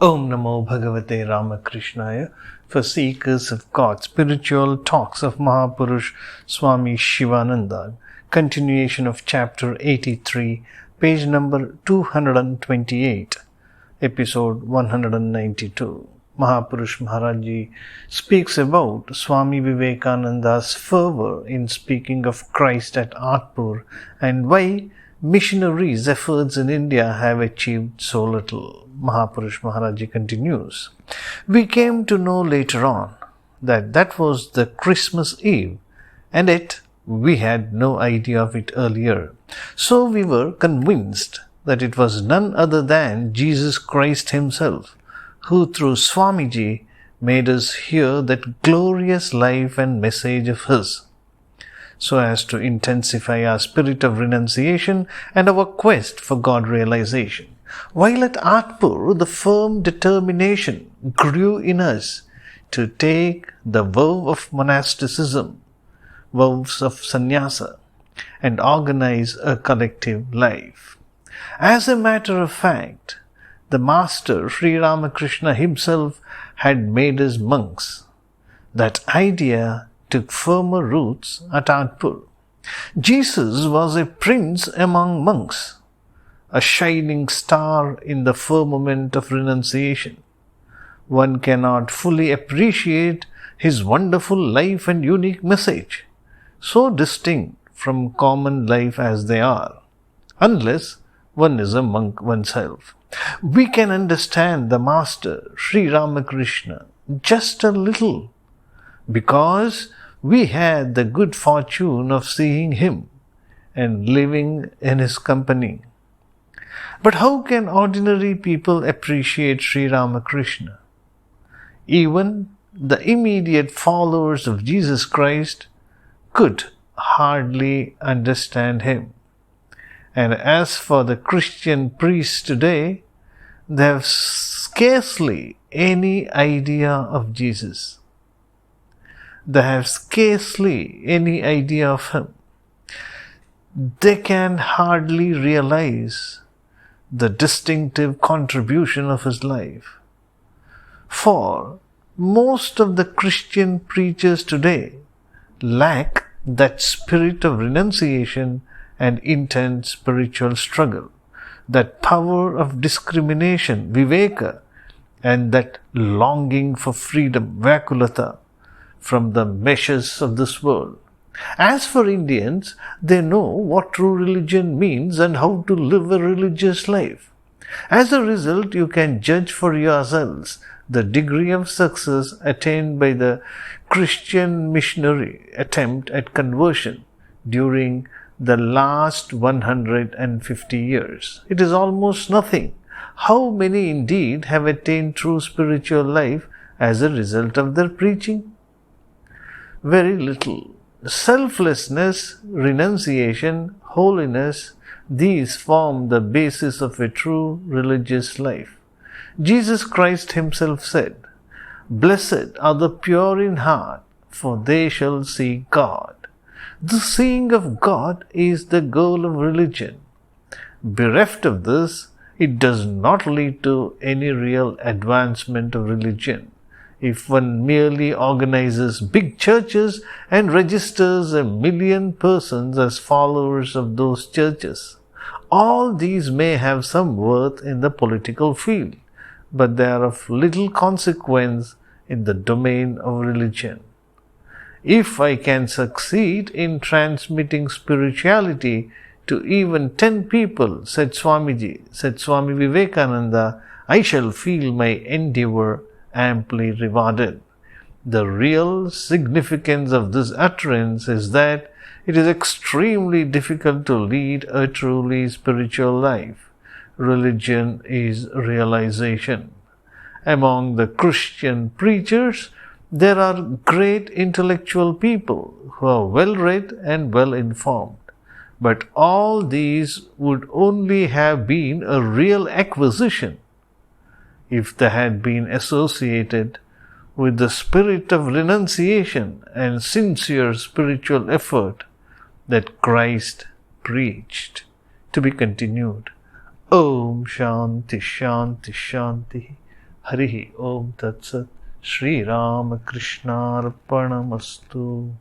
Om Namo Bhagavate Ramakrishnaya. For seekers of God, spiritual talks of Mahapurush Swami Shivananda. Continuation of chapter 83, page number 228, episode 192. Mahapurush Maharaji speaks about Swami Vivekananda's fervor in speaking of Christ at Artpur and why missionaries' efforts in India have achieved so little. Mahapurush Maharaji continues, "We came to know later on that was the Christmas Eve, and yet we had no idea of it earlier. So we were convinced that it was none other than Jesus Christ himself, who through Swamiji made us hear that glorious life and message of his, so as to intensify our spirit of renunciation and our quest for God realization. While at Artpur, the firm determination grew in us to take the vow of monasticism, vows of sannyasa, and organize a collective life. As a matter of fact, the Master Sri Ramakrishna himself had made us monks. That idea took firmer roots at Artpur. Jesus was a prince among monks, a shining star in the firmament of renunciation. One cannot fully appreciate his wonderful life and unique message, so distinct from common life as they are, unless one is a monk oneself. We can understand the Master, Sri Ramakrishna, just a little, because we had the good fortune of seeing him and living in his company. But how can ordinary people appreciate Sri Ramakrishna? Even the immediate followers of Jesus Christ could hardly understand him. And as for the Christian priests today, they have scarcely any idea of Jesus. They have scarcely any idea of him. They can hardly realize the distinctive contribution of his life. For most of the Christian preachers today lack that spirit of renunciation and intense spiritual struggle, that power of discrimination, viveka, and that longing for freedom, vakulata, from the meshes of this world. As for Indians, they know what true religion means and how to live a religious life. As a result, you can judge for yourselves the degree of success attained by the Christian missionary attempt at conversion during the last 150 years. It is almost nothing. How many indeed have attained true spiritual life as a result of their preaching? Very little. Selflessness, renunciation, holiness, these form the basis of a true religious life. Jesus Christ himself said, "Blessed are the pure in heart, for they shall see God." The seeing of God is the goal of religion. Bereft of this, it does not lead to any real advancement of religion. If one merely organizes big churches and registers 1 million persons as followers of those churches, all these may have some worth in the political field, but they are of little consequence in the domain of religion. If I can succeed in transmitting spirituality to even 10 people, said Swamiji, said Swami Vivekananda, I shall feel my endeavor amply rewarded. The real significance of this utterance is that it is extremely difficult to lead a truly spiritual life. Religion is realization. Among the Christian preachers, there are great intellectual people who are well read and well informed. But all these would only have been a real acquisition if they had been associated with the spirit of renunciation and sincere spiritual effort that Christ preached. To be continued. Om Shanti Shanti Shanti. Harihi Om Tat Sat. Shri Ramakrishna Arpanamastu.